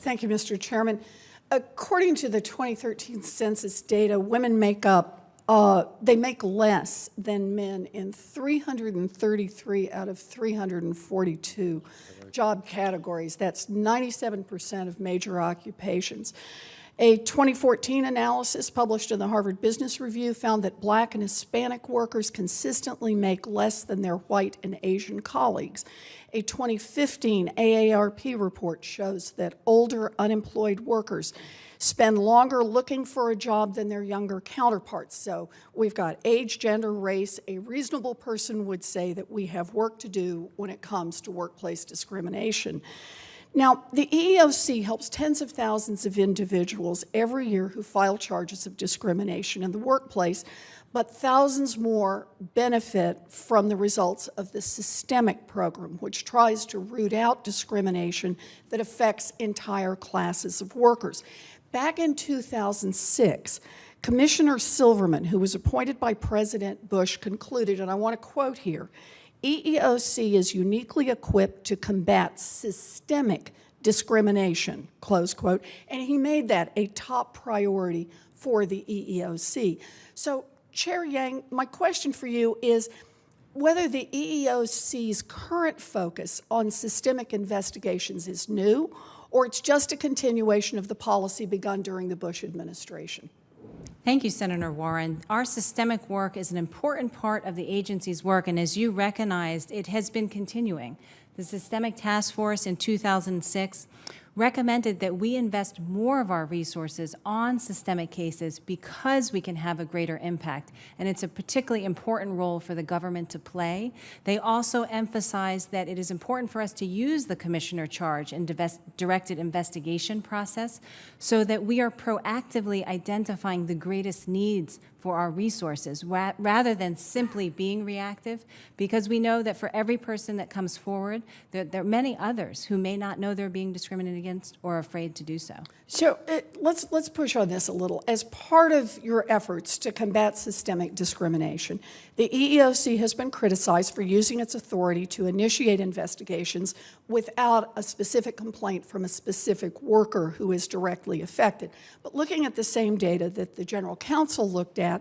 Thank you, Mr. Chairman. According to the 2013 census data, women make less than men in 333 out of 342 job categories. That's 97% of major occupations. A 2014 analysis published in the Harvard Business Review found that Black and Hispanic workers consistently make less than their white and Asian colleagues. A 2015 AARP report shows that older unemployed workers spend longer looking for a job than their younger counterparts. So we've got age, gender, race. A reasonable person would say that we have work to do when it comes to workplace discrimination. Now, the EEOC helps tens of thousands of individuals every year who file charges of discrimination in the workplace, but thousands more benefit from the results of the systemic program, which tries to root out discrimination that affects entire classes of workers. Back in 2006, Commissioner Silverman, who was appointed by President Bush, concluded, and I want to quote here, EEOC is uniquely equipped to combat systemic discrimination, close quote, and he made that a top priority for the EEOC. So, Chair Yang, my question for you is whether the EEOC's current focus on systemic investigations is new, or it's just a continuation of the policy begun during the Bush administration. Thank you, Senator Warren. Our systemic work is an important part of the agency's work, and as you recognized, it has been continuing. The Systemic Task Force in 2006 recommended that we invest more of our resources on systemic cases because we can have a greater impact, and it's a particularly important role for the government to play. They also emphasized that it is important for us to use the commissioner charge and directed investigation process so that we are proactively identifying the greatest needs for our resources rather than simply being reactive, because we know that for every person that comes forward, there are many others who may not know they're being discriminated against or are afraid to do so. So let's push on this a little. As part of your efforts to combat systemic discrimination, the EEOC has been criticized for using its authority to initiate investigations without a specific complaint from a specific worker who is directly affected. But looking at the same data that the General Counsel looked at,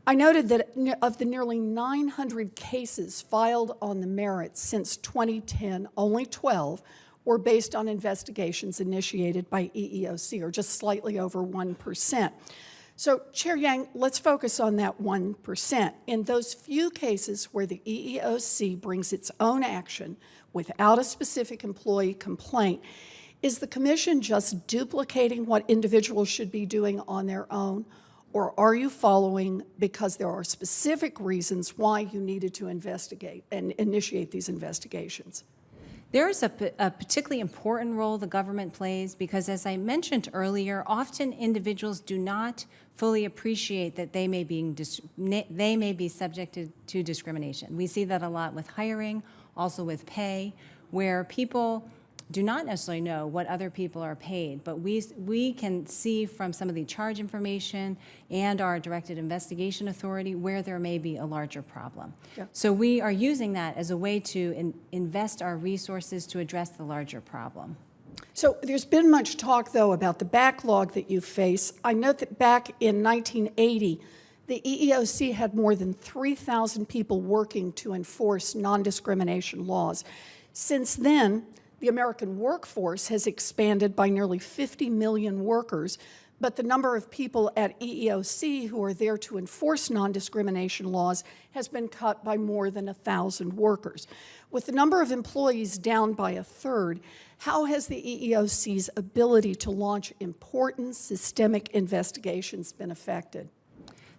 I noted that of the nearly 900 cases filed on the merits since 2010, only 12 were based on investigations initiated by EEOC, or just slightly over 1%. So, Chair Yang, let's focus on that 1%. In those few cases where the EEOC brings its own action without a specific employee complaint, is the Commission just duplicating what individuals should be doing on their own? Or are you following because there are specific reasons why you needed to investigate and initiate these investigations? There is a particularly important role the government plays because, as I mentioned earlier, often individuals do not fully appreciate that they may be subjected to discrimination. We see that a lot with hiring, also with pay, where people do not necessarily know what other people are paid, but we can see from some of the charge information and our directed investigation authority where there may be a larger problem. Yeah. So we are using that as a way to invest our resources to address the larger problem. So there's been much talk, though, about the backlog that you face. I note that back in 1980, the EEOC had more than 3,000 people working to enforce non-discrimination laws. Since then, the American workforce has expanded by nearly 50 million workers, but the number of people at EEOC who are there to enforce non-discrimination laws has been cut by more than 1,000 workers. With the number of employees down by a third, how has the EEOC's ability to launch important systemic investigations been affected?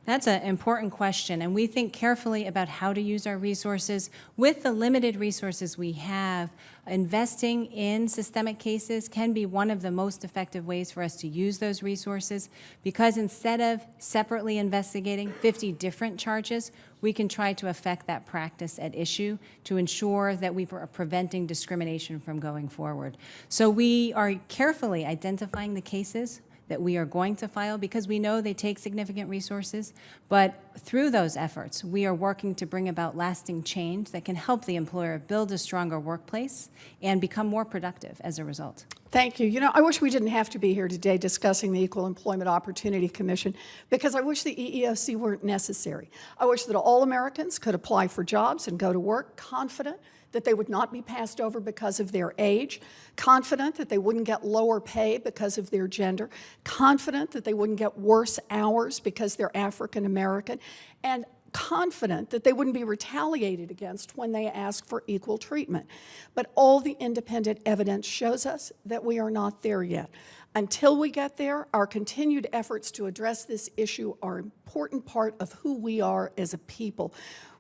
That's an important question, and we think carefully about how to use our resources. With the limited resources we have, investing in systemic cases can be one of the most effective ways for us to use those resources, because instead of separately investigating 50 different charges, we can try to affect that practice at issue to ensure that we are preventing discrimination from going forward. So we are carefully identifying the cases that we are going to file because we know they take significant resources, but through those efforts, we are working to bring about lasting change that can help the employer build a stronger workplace and become more productive as a result. Thank you. You know, I wish we didn't have to be here today discussing the Equal Employment Opportunity Commission, because I wish the EEOC weren't necessary. I wish that all Americans could apply for jobs and go to work confident that they would not be passed over because of their age, confident that they wouldn't get lower pay because of their gender, confident that they wouldn't get worse hours because they're African American, and confident that they wouldn't be retaliated against when they ask for equal treatment. But all the independent evidence shows us that we are not there yet. Until we get there, our continued efforts to address this issue are an important part of who we are as a people.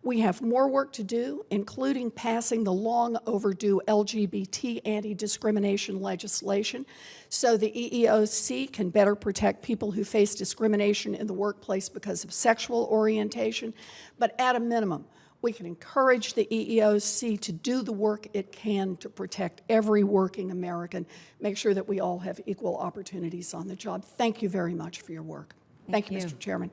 We have more work to do, including passing the long overdue LGBT anti-discrimination legislation so the EEOC can better protect people who face discrimination in the workplace because of sexual orientation. But at a minimum, we can encourage the EEOC to do the work it can to protect every working American, make sure that we all have equal opportunities on the job. Thank you very much for your work. Thank you, Mr. Chairman.